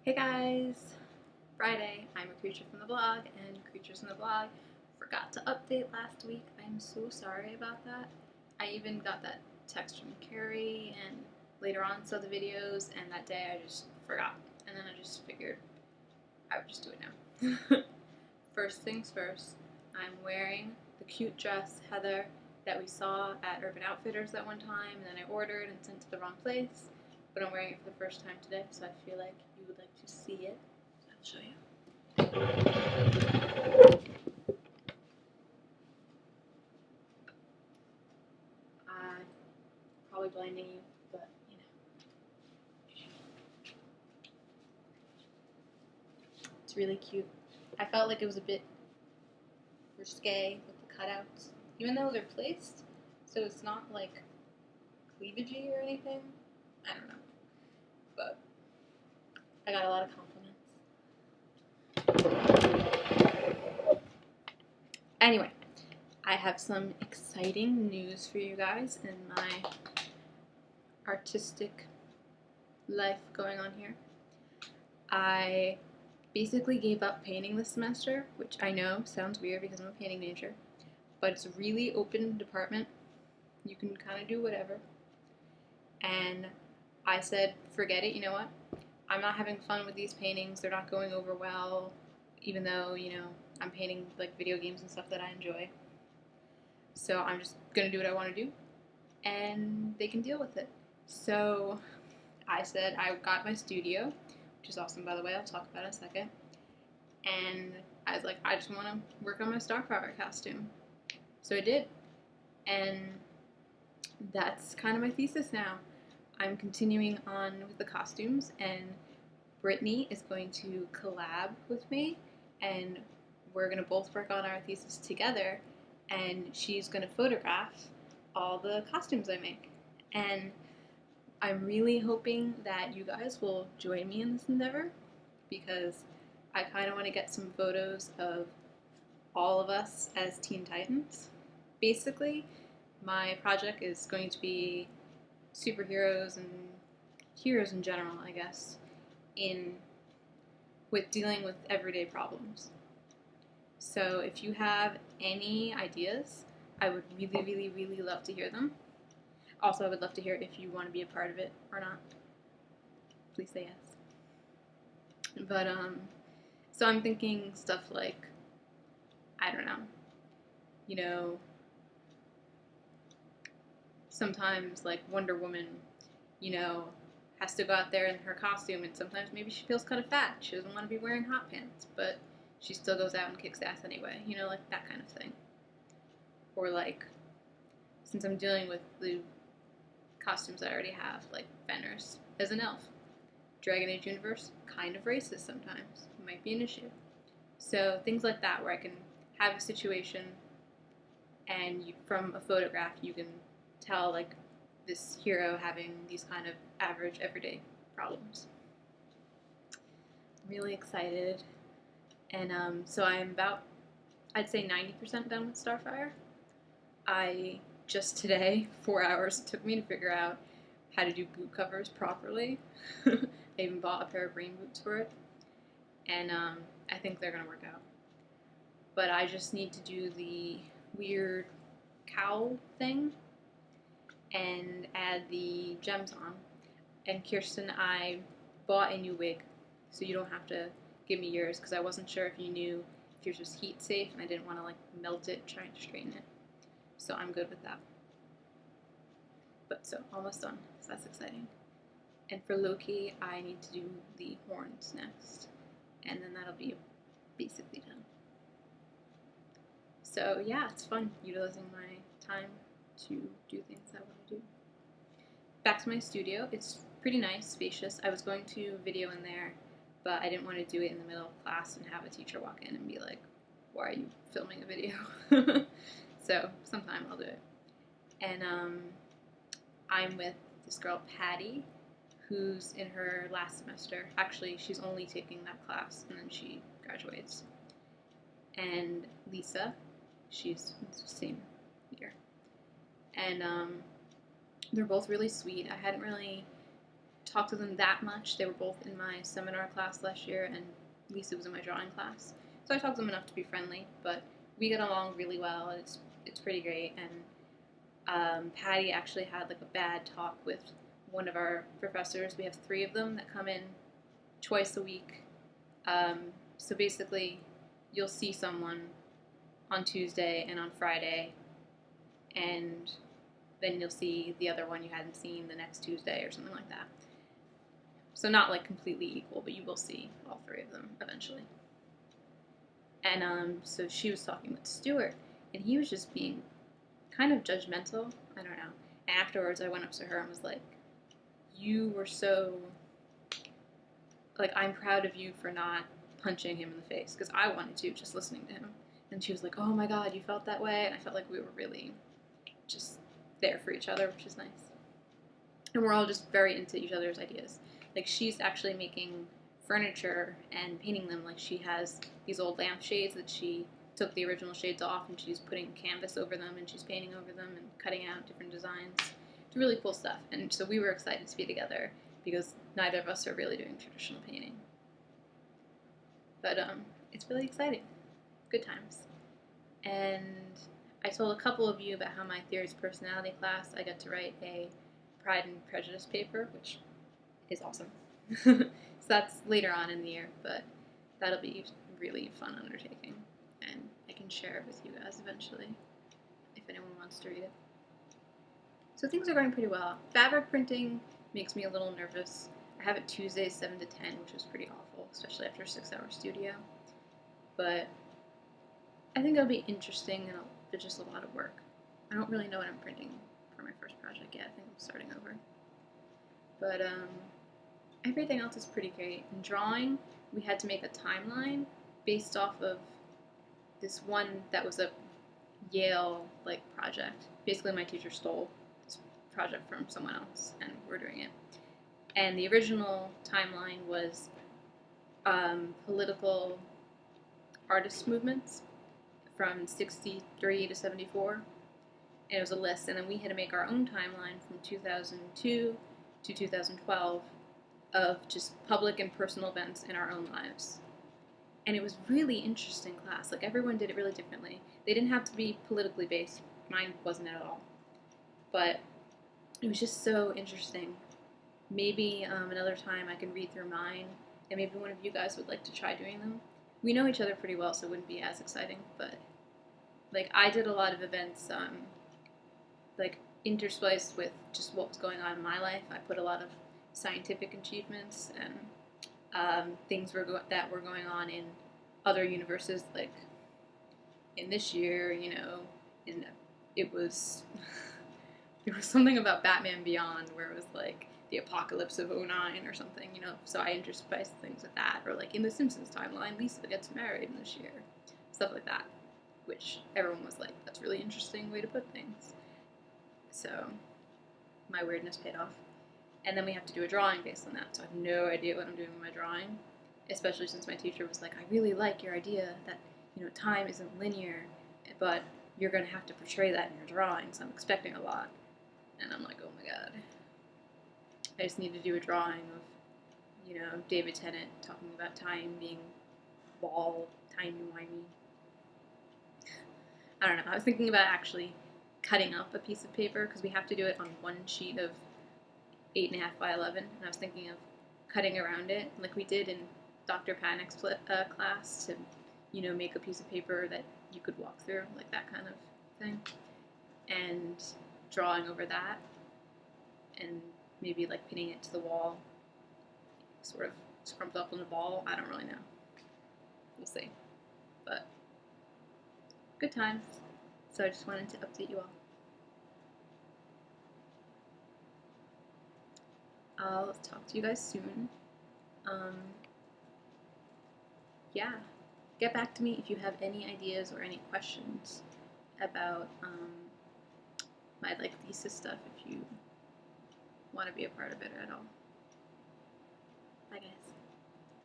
Hey guys! Friday, I'm a creature from the blog, and creatures from the blog forgot to update last week. I'm so sorry about that. I even got that text from Carrie, and later on saw the videos, and that day I just forgot. And then I just figured I would just do it now. First things first, I'm wearing the cute dress, Heather, that we saw at Urban Outfitters that one time, and then I ordered and sent to the wrong place. But I'm wearing it for the first time today, so I feel like you would like to see it. I'll show you. I'm probably blinding you, but you know. It's really cute. I felt like it was a bit risque with the cutouts, even though they're placed, so it's not like cleavagey or anything. I don't know, but I got a lot of compliments. Anyway, I have some exciting news for you guys in my artistic life going on here. I basically gave up painting this semester, which I know sounds weird because I'm a painting major, but it's a really open department. You can kind of do whatever. And I said, forget it, you know what? I'm not having fun with these paintings. They're not going over well, even though, I'm painting like video games and stuff that I enjoy. So I'm just gonna do what I want to do, and they can deal with it. So I said I got my studio, which is awesome, by the way. I'll talk about it in a second. And I was like, I just want to work on my Starfire costume. So I did. And that's kind of my thesis now. I'm continuing on with the costumes, and Brittany is going to collab with me, and we're going to both work on our thesis together, and she's going to photograph all the costumes I make. And I'm really hoping that you guys will join me in this endeavor, because I kind of want to get some photos of all of us as Teen Titans. Basically, my project is going to be superheroes and heroes in general, I guess, with dealing with everyday problems. So if you have any ideas, I would really, really, really love to hear them. Also, I would love to hear if you want to be a part of it or not. Please say yes. But so I'm thinking stuff like, I don't know, sometimes like Wonder Woman, has to go out there in her costume, and sometimes maybe she feels kind of fat. She doesn't want to be wearing hot pants, but she still goes out and kicks ass anyway. Like that kind of thing. Or like, since I'm dealing with the costumes I already have, like Fenris as an elf. Dragon Age universe, kind of racist sometimes. It might be an issue. So things like that, where I can have a situation, and from a photograph you can tell like this hero having these kind of average everyday problems. I'm really excited, and so I'm about, I'd say 90% done with Starfire. I just today, 4 hours it took me to figure out how to do boot covers properly. I even bought a pair of rain boots for it, and I think they're gonna work out. But I just need to do the weird cowl thing and add the gems on. And Kirsten, I bought a new wig, so you don't have to give me yours, because I wasn't sure if you knew if yours was heat safe, and I didn't want to like melt it trying to straighten it. So I'm good with that. But so almost done, so that's exciting. And for Loki, I need to do the horns next, and then that'll be basically done. So yeah, it's fun utilizing my time to do things I want to do. Back to my studio. It's pretty nice, spacious. I was going to video in there, but I didn't want to do it in the middle of class and have a teacher walk in and be like, why are you filming a video? So sometime I'll do it. And I'm with this girl, Patty, who's in her last semester. Actually, she's only taking that class, and then she graduates. And Lisa, she's same year. And they're both really sweet. I hadn't really talk to them that much. They were both in my seminar class last year, and Lisa was in my drawing class. So I talked to them enough to be friendly, but we get along really well. It's pretty great. And Patty actually had like a bad talk with one of our professors. We have 3 of them that come in twice a week. So basically, you'll see someone on Tuesday and on Friday, and then you'll see the other one you hadn't seen the next Tuesday or something like that. So not like completely equal, but you will see all 3 of them eventually. And so she was talking with Stuart, and he was just being kind of judgmental. I don't know. And afterwards, I went up to her and was like, "You were so, like, I'm proud of you for not punching him in the face," because I wanted to, just listening to him. And she was like, "Oh my God, you felt that way?" And I felt like we were really just there for each other, which is nice. And we're all just very into each other's ideas. Like, she's actually making furniture and painting them. Like, she has these old lampshades that she took the original shades off, and she's putting canvas over them, and she's painting over them and cutting out different designs. It's really cool stuff. And so we were excited to be together because neither of us are really doing traditional painting. But it's really exciting. Good times. And I told a couple of you about how my theories of personality class, I got to write a Pride and Prejudice paper, which is awesome. So that's later on in the year, but that'll be a really fun undertaking, and I can share it with you guys eventually if anyone wants to read it. So things are going pretty well. Fabric printing makes me a little nervous. I have it Tuesdays 7 to 10, which is pretty awful, especially after a 6-hour studio. But I think it'll be interesting, and it's just a lot of work. I don't really know what I'm printing for my first project yet. I think I'm starting over. But everything else is pretty great. In drawing, we had to make a timeline based off of this one that was a Yale like project. Basically, my teacher stole this project from someone else, and we're doing it. And the original timeline was political artist movements from 63 to 74. And it was a list, and then we had to make our own timeline from 2002 to 2012 of just public and personal events in our own lives. And it was really interesting class. Like, everyone did it really differently. They didn't have to be politically based. Mine wasn't at all. But it was just so interesting. Maybe another time I can read through mine, and maybe one of you guys would like to try doing them. We know each other pretty well, so it wouldn't be as exciting, but like, I did a lot of events like interspliced with just what was going on in my life. I put a lot of scientific achievements and things that were going on in other universes, like in this year, and it was there was something about Batman Beyond where it was like the apocalypse of '09 or something, so I interspiced things with that, or like in the Simpsons timeline, Lisa gets married in this year, stuff like that, which everyone was like, that's a really interesting way to put things. So my weirdness paid off. And then we have to do a drawing based on that, so I have no idea what I'm doing with my drawing, especially since my teacher was like, I really like your idea that, time isn't linear, but you're going to have to portray that in your drawing, so I'm expecting a lot. And I'm like, oh my God. I just need to do a drawing of, David Tennant talking about time being ball, timey-wimey. I don't know. I was thinking about actually cutting up a piece of paper, because we have to do it on one sheet of 8.5 by 11, and I was thinking of cutting around it, like we did in Dr. Panic's class, to, make a piece of paper that you could walk through, like that kind of thing, and drawing over that, and maybe like pinning it to the wall, sort of scrumped up on a ball. I don't really know. We'll see. But good times. So I just wanted to update you all. I'll talk to you guys soon. Yeah. Get back to me if you have any ideas or any questions about my thesis stuff, if you want to be a part of it at all. Bye guys.